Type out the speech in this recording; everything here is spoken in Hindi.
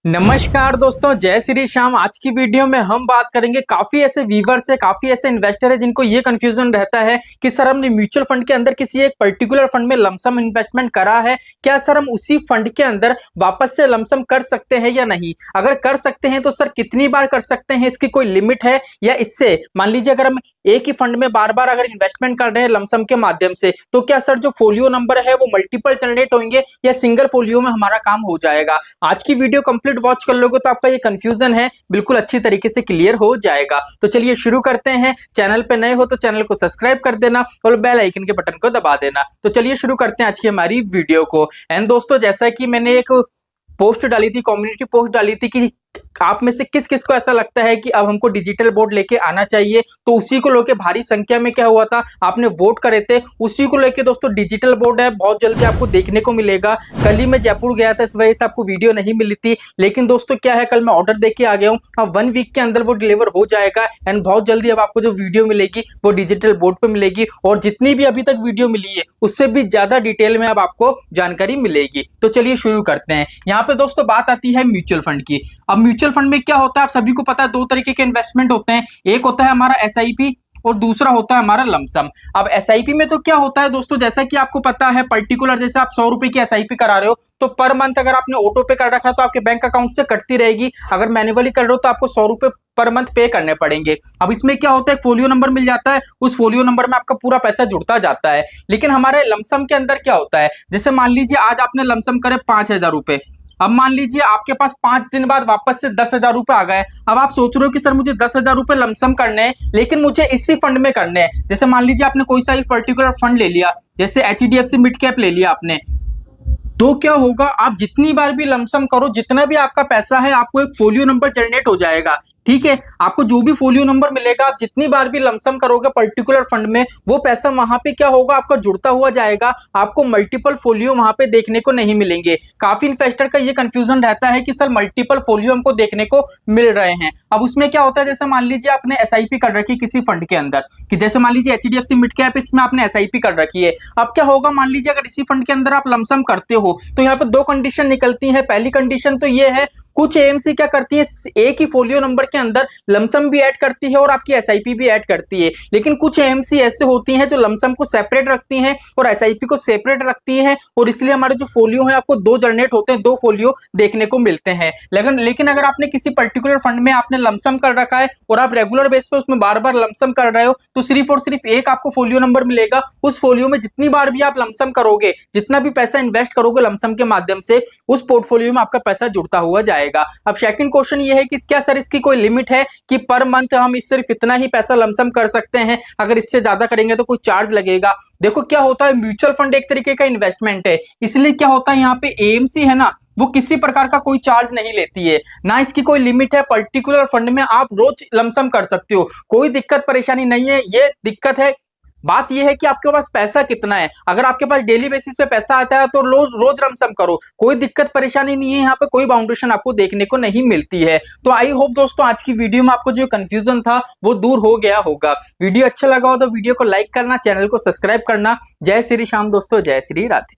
नमस्कार दोस्तों, जय श्री श्याम। आज की वीडियो में हम बात करेंगे काफी ऐसे व्यूवर्स है, काफी ऐसे इन्वेस्टर है जिनको ये कंफ्यूजन रहता है कि सर हमने म्यूचुअल फंड के अंदर किसी एक पर्टिकुलर फंड में लमसम इन्वेस्टमेंट करा है, क्या सर हम उसी फंड के अंदर वापस से लमसम कर सकते हैं या नहीं। अगर कर सकते हैं तो सर कितनी बार कर सकते हैं, इसकी कोई लिमिट है या इससे मान लीजिए अगर हम एक ही फंड में बार बार अगर इन्वेस्टमेंट कर रहे हैं लमसम के माध्यम से, तो क्या सर जो फोलियो नंबर है वो मल्टीपल जनरेट होंगे या सिंगल फोलियो में हमारा काम हो जाएगा। आज की वीडियो कंप्लीट वॉच कर लोगे तो आपका ये कंफ्यूजन है बिल्कुल अच्छी तरीके से क्लियर हो जाएगा। तो चलिए शुरू करते हैं। चैनल पे नए हो तो चैनल को सब्सक्राइब कर देना और बेल आइकन के बटन को दबा देना। तो चलिए शुरू करते हैं आज की हमारी वीडियो को। एंड दोस्तों, जैसा कि मैंने एक पोस्ट डाली थी, कम्युनिटी पोस्ट डाली थी कि आप में से किस किस को ऐसा लगता है कि अब हमको डिजिटल बोर्ड लेके आना चाहिए, तो उसी को लेके भारी संख्या में क्या हुआ था, आपने वोट करे थे। उसी को लेके दोस्तों डिजिटल बोर्ड है, बहुत जल्दी आपको देखने को मिलेगा। कल ही मैं जयपुर गया था, इस वजह से आपको वीडियो नहीं मिली थी, लेकिन दोस्तों क्या है, कल मैं ऑर्डर देके आ गया हूँ। अब 1 वीक के अंदर वो डिलीवर हो जाएगा एंड बहुत जल्दी अब आपको जो वीडियो मिलेगी वो डिजिटल बोर्ड पे मिलेगी और जितनी भी अभी तक वीडियो मिली है उससे भी ज्यादा डिटेल में अब आपको जानकारी मिलेगी। तो चलिए शुरू करते हैं। यहाँ पे दोस्तों बात आती है म्यूचुअल फंड की। अब म्यूचुअल फंड में क्या होता है, आप सभी को पता है, 2 तरीके के इन्वेस्टमेंट होते हैं। एक होता है हमारा एसआईपी और दूसरा होता है हमारा लमसम। अब एसआईपी में तो क्या होता है दोस्तों, जैसा कि आपको पता है, पर्टिकुलर जैसे आप 100 रुपए की एसआईपी करा रहे हो तो पर मंथ अगर आपने ऑटो पे कर रखा है तो आपके बैंक अकाउंट से कटती रहेगी। अगर मैन्युअली कर रहे हो तो आपको 100 रुपए पर मंथ पे करने पड़ेंगे। अब इसमें क्या होता है, फोलियो नंबर मिल जाता है, उस फोलियो नंबर में आपका पूरा पैसा जुड़ता जाता है। लेकिन हमारे लमसम के अंदर क्या होता है, जैसे मान लीजिए आज आपने लमसम करे 5,000 रुपए। अब मान लीजिए आपके पास 5 दिन बाद वापस से 10,000 रुपए आ गए। अब आप सोच रहे हो कि सर मुझे 10,000 रुपए लमसम करने हैं लेकिन मुझे इसी फंड में करने हैं। जैसे मान लीजिए आपने कोई सा एक पर्टिकुलर फंड ले लिया, जैसे एचडीएफसी मिड कैप ले लिया आपने, तो क्या होगा, आप जितनी बार भी लमसम करो, जितना भी आपका पैसा है, आपको एक फोलियो नंबर जनरेट हो जाएगा। ठीक है, आपको जो भी फोलियो नंबर मिलेगा, आप जितनी बार भी लमसम करोगे पर्टिकुलर फंड में, वो पैसा वहां पे क्या होगा, आपका जुड़ता हुआ जाएगा। आपको मल्टीपल फोलियो वहां पे देखने को नहीं मिलेंगे। काफी इन्वेस्टर का ये कंफ्यूजन रहता है कि सर मल्टीपल फोलियो हमको देखने को मिल रहे हैं। अब उसमें क्या होता है, जैसे मान लीजिए आपने एसआईपी कर रखी किसी फंड के अंदर, कि जैसे मान लीजिए एचडीएफसी मिड कैप, इसमें आपने एसआईपी कर रखी है। अब क्या होगा, मान लीजिए अगर इसी फंड के अंदर आप लमसम करते हो तो यहाँ पे 2 कंडीशन निकलती है। पहली कंडीशन तो ये है, कुछ एएमसी क्या करती है, एक ही फोलियो नंबर के अंदर लमसम भी ऐड करती है और आपकी एसआईपी भी ऐड करती है। लेकिन कुछ एएमसी ऐसे होती हैं जो लमसम को सेपरेट रखती हैं और एसआईपी को सेपरेट रखती हैं, और इसलिए हमारे जो फोलियो है आपको 2 जनरेट होते हैं, 2 फोलियो देखने को मिलते हैं। लेकिन अगर आपने किसी पर्टिकुलर फंड में आपने लमसम कर रखा है और आप रेगुलर बेस पे उसमें बार बार लमसम कर रहे हो, तो सिर्फ और सिर्फ एक आपको फोलियो नंबर मिलेगा। उस फोलियो में जितनी बार भी आप लमसम करोगे, जितना भी पैसा इन्वेस्ट करोगे लमसम के माध्यम से, उस पोर्टफोलियो में आपका पैसा जुड़ता हुआ जाएगा। अब सेकंड क्वेश्चन ये है कि क्या सर इसकी कोई लिमिट है कि पर मंथ हम इस सिर्फ इतना ही पैसा लमसम कर सकते हैं, अगर इससे ज्यादा करेंगे तो कोई चार्ज लगेगा। देखो क्या होता है, म्यूचुअल फंड एक तरीके का इन्वेस्टमेंट है, इसलिए क्या होता है, यहाँ पे एएमसी है ना, वो किसी प्रकार का कोई चार्ज नहीं लेती है, ना इसकी कोई लिमिट है। पर्टिकुलर फंड में आप रोज लमसम कर सकते हो, कोई दिक्कत परेशानी नहीं है। ये दिक्कत है, बात यह है कि आपके पास पैसा कितना है। अगर आपके पास डेली बेसिस पे पैसा आता है तो रोज रोज लमसम करो, कोई दिक्कत परेशानी नहीं है। यहाँ पे कोई बाउंडेशन आपको देखने को नहीं मिलती है। तो आई होप दोस्तों आज की वीडियो में आपको जो कंफ्यूजन था वो दूर हो गया होगा। वीडियो अच्छा लगा हो तो वीडियो को लाइक करना, चैनल को सब्सक्राइब करना। जय श्री श्याम दोस्तों, जय श्री राधे।